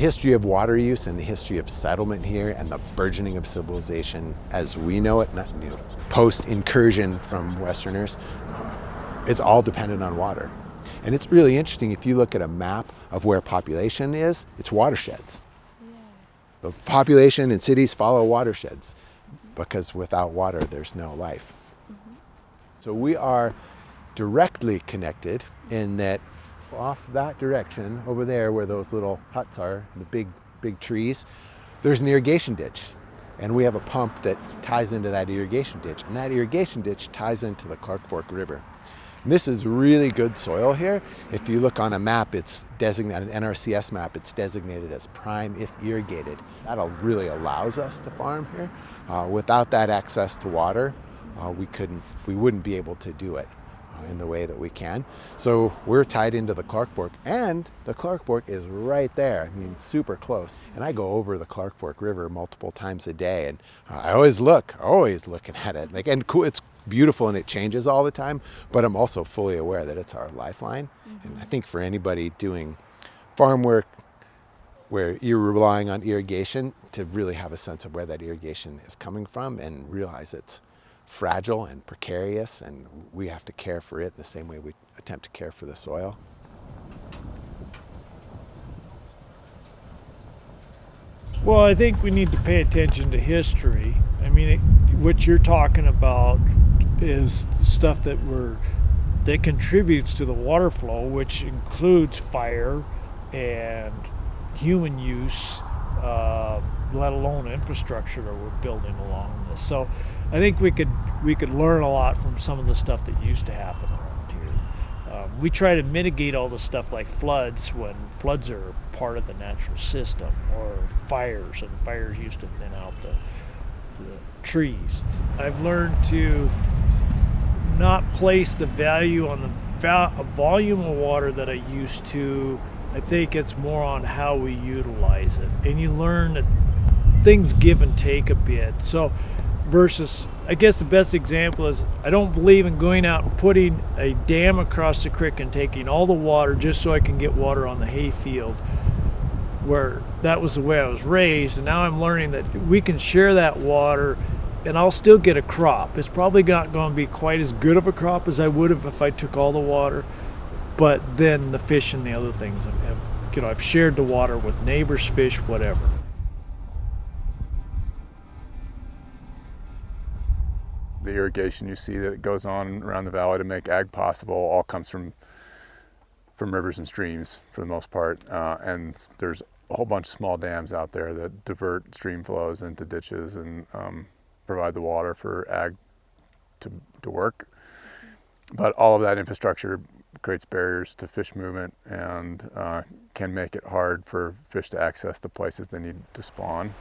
The history of water use and the history of settlement here and the burgeoning of civilization as we know it, not post-incursion from Westerners, it's all dependent on water. And it's really interesting, if you look at a map of where population is, it's watersheds. The population in cities follow watersheds because without water, there's no life. So we are directly connected in that off that direction over there where those little huts are, the big trees, there's an irrigation ditch. And we have a pump that ties into that irrigation ditch. And that irrigation ditch ties into the Clark Fork River. And this is really good soil here. If you look on a map, it's designated, an NRCS map, it's designated as prime if irrigated. That really allows us to farm here. Without that access to water, we wouldn't be able to do it in the way that we can. So we're tied into the Clark Fork, and the Clark Fork is right there. I mean, super close. And I go over the Clark Fork River multiple times a day, and I always looking at it. Like, and cool, it's beautiful and it changes all the time, but I'm also fully aware that it's our lifeline. And I think for anybody doing farm work where you're relying on irrigation, to really have a sense of where that irrigation is coming from and realize it's fragile and precarious, and we have to care for it the same way we attempt to care for the soil. Well, I think we need to pay attention to history. I mean, what you're talking about is stuff that contributes to the water flow, which includes fire and human use, let alone infrastructure that we're building along this. So I think we could learn a lot from some of the stuff that used to happen around here. We try to mitigate all the stuff like floods when floods are part of the natural system, or fires, and fires used to thin out the trees. I've learned to not place the value on the volume of water that I used to. I think it's more on how we utilize it. And you learn that things give and take a bit. So versus, I guess the best example is, I don't believe in going out and putting a dam across the creek and taking all the water just so I can get water on the hay field, where that was the way I was raised. And now I'm learning that we can share that water and I'll still get a crop. It's probably not going to be quite as good of a crop as I would have if I took all the water, but then the fish and the other things I've shared the water with neighbors, fish, whatever. The irrigation you see that goes on around the valley to make ag possible all comes from rivers and streams for the most part, and there's a whole bunch of small dams out there that divert stream flows into ditches and provide the water for ag to work. But all of that infrastructure creates barriers to fish movement and can make it hard for fish to access the places they need to spawn.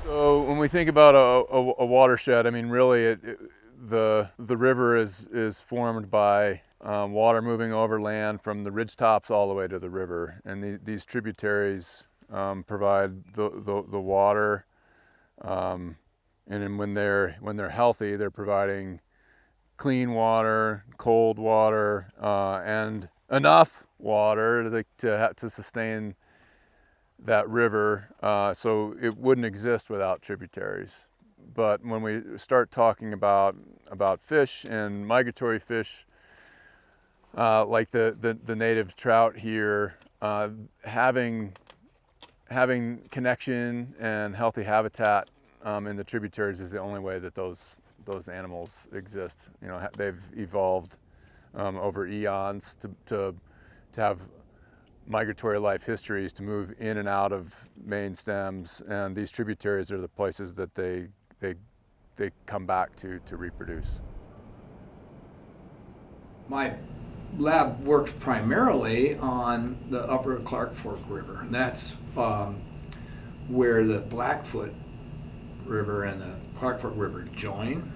So when we think about a watershed, I mean, really, the river is formed by water moving over land from the ridge tops all the way to the river, and these tributaries provide the water, and then when they're healthy, they're providing clean water, cold water, and enough water to sustain that river, so it wouldn't exist without tributaries. But when we start talking about fish and migratory fish, like the native trout here, having connection and healthy habitat in the tributaries is the only way that those animals exist. You know, they've evolved over eons to have migratory life histories, to move in and out of main stems, and these tributaries are the places that they come back to reproduce. My lab works primarily on the upper Clark Fork River, and that's where the Blackfoot River and the Clark Fork River join.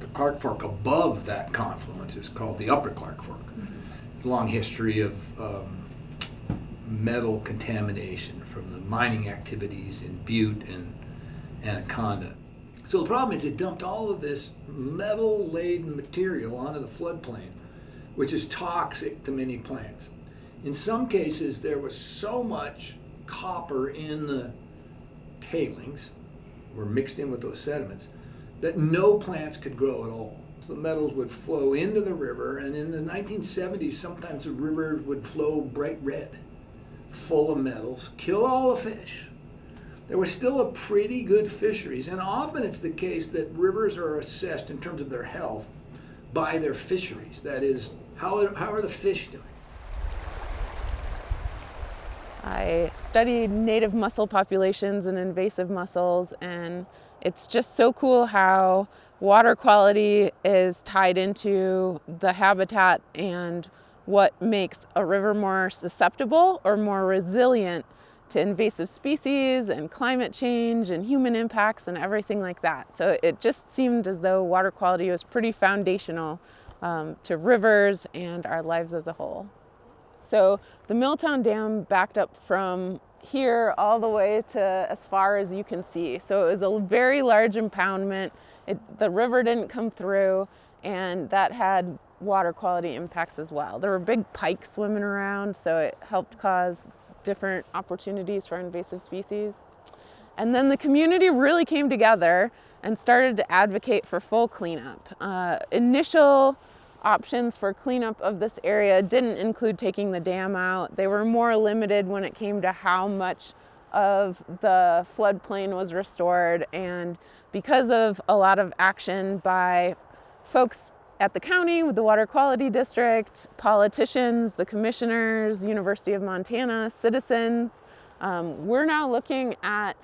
The Clark Fork above that confluence is called the Upper Clark Fork. Long history of metal contamination from the mining activities in Butte and Anaconda. So the problem is it dumped all of this metal-laden material onto the floodplain which is toxic to many plants. In some cases, there was so much copper in the tailings, or mixed in with those sediments, that no plants could grow at all. The metals would flow into the river, and in the 1970s, sometimes the river would flow bright red, full of metals, kill all the fish. There was still a pretty good fisheries, and often it's the case that rivers are assessed in terms of their health by their fisheries. That is, how are the fish doing? I studied native mussel populations and invasive mussels, and it's just so cool how water quality is tied into the habitat and what makes a river more susceptible or more resilient to invasive species and climate change and human impacts and everything like that. So it just seemed as though water quality was pretty foundational to rivers and our lives as a whole. So the Milltown Dam backed up from here all the way to as far as you can see. So it was a very large impoundment. The river didn't come through, and that had water quality impacts as well. There were big pike swimming around, so it helped cause different opportunities for invasive species. And then the community really came together and started to advocate for full cleanup. Initial options for cleanup of this area didn't include taking the dam out. They were more limited when it came to how much of the floodplain was restored, and because of a lot of action by folks at the county with the Water Quality District, politicians, the commissioners, University of Montana, citizens, we're now looking at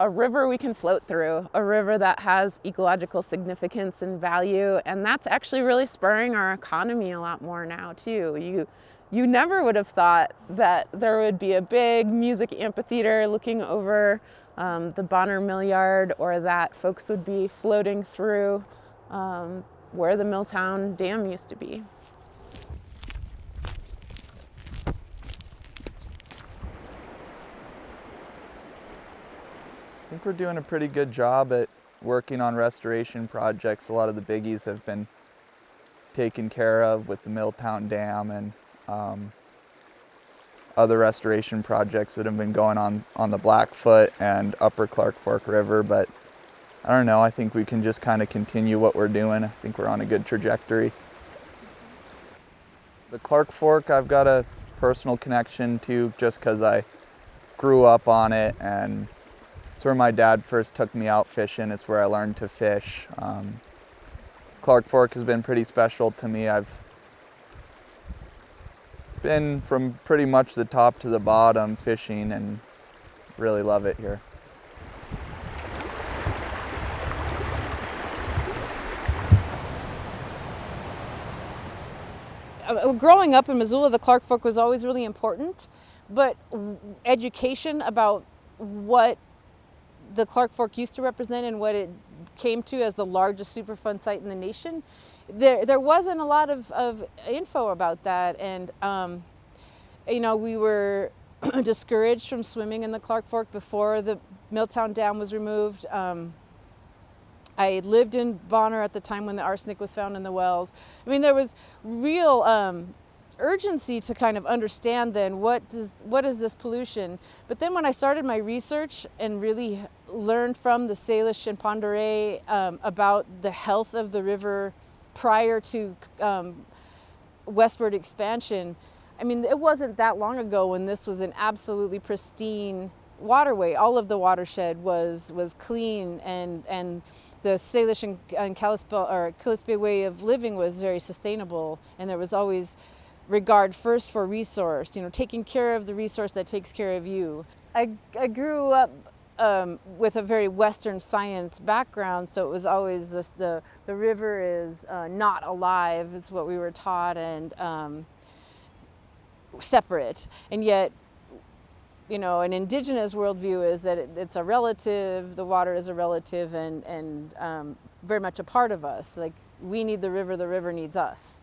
a river we can float through, a river that has ecological significance and value, and that's actually really spurring our economy a lot more now too. You never would have thought that there would be a big music amphitheater looking over the Bonner Mill Yard, or that folks would be floating through where the Milltown Dam used to be. I think we're doing a pretty good job at working on restoration projects. A lot of the biggies have been taken care of with the Milltown Dam and other restoration projects that have been going on the Blackfoot and Upper Clark Fork River, but I don't know, I think we can just kind of continue what we're doing. I think we're on a good trajectory. The Clark Fork I've got a personal connection to just because I grew up on it, and it's where my dad first took me out fishing. It's where I learned to fish. Clark Fork has been pretty special to me. I've been from pretty much the top to the bottom fishing and really love it here. Growing up in Missoula, the Clark Fork was always really important, but education about what the Clark Fork used to represent and what it came to as the largest Superfund site in the nation, there wasn't a lot of info about that. And we were discouraged from swimming in the Clark Fork before the Milltown Dam was removed. I lived in Bonner at the time when the arsenic was found in the wells. I mean, there was real urgency to kind of understand then what is this pollution. But then when I started my research and really learned from the Salish and Pend Oreille about the health of the river prior to westward expansion, I mean, it wasn't that long ago when this was an absolutely pristine waterway. All of the watershed was clean, and the Salish and Kalispel way of living was very sustainable, and there was always regard first for resource, taking care of the resource that takes care of you. I grew up with a very Western science background, so it was always the river is not alive, is what we were taught, and separate. And yet, an indigenous worldview is that it's a relative, the water is a relative, and very much a part of us. Like, we need the river needs us.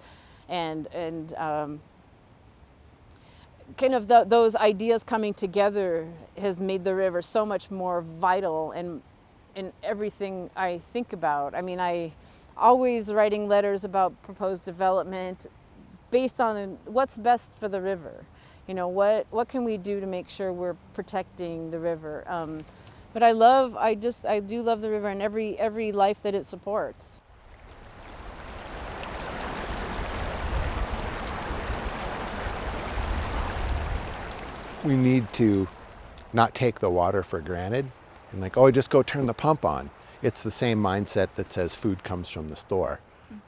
And kind of those ideas coming together has made the river so much more vital in everything I think about. I mean, I always writing letters about proposed development based on what's best for the river. You know, what can we do to make sure we're protecting the river? But I do love the river and every life that it supports. We need to not take the water for granted and like, oh, just go turn the pump on. It's the same mindset that says food comes from the store.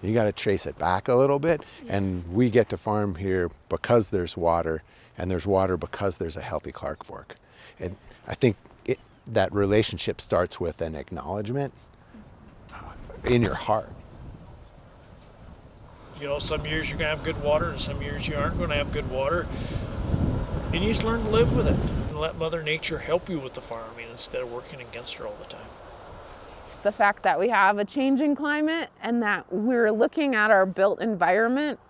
You got to trace it back a little bit, and we get to farm here because there's water, and there's water because there's a healthy Clark Fork. And I think that relationship starts with an acknowledgement in your heart. You know, some years you're going to have good water, and some years you aren't going to have good water. And you just learn to live with it and let Mother Nature help you with the farming instead of working against her all the time. The fact that we have a changing climate and that we're looking at our built environment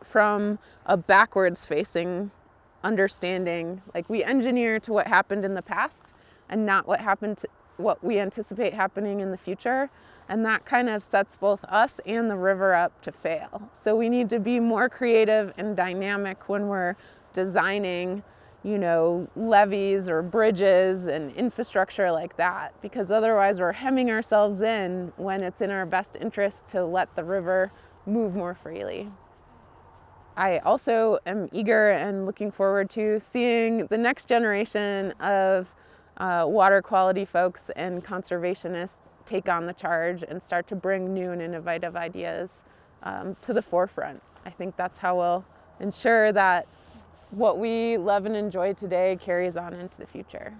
from a backwards facing understanding. Like, we engineer to what happened in the past and not what we anticipate happening in the future. And that kind of sets both us and the river up to fail. So we need to be more creative and dynamic when we're designing, you know, levees or bridges and infrastructure like that, because otherwise we're hemming ourselves in when it's in our best interest to let the river move more freely. I also am eager and looking forward to seeing the next generation of water quality folks and conservationists take on the charge and start to bring new and innovative ideas to the forefront. I think that's how we'll ensure that what we love and enjoy today carries on into the future.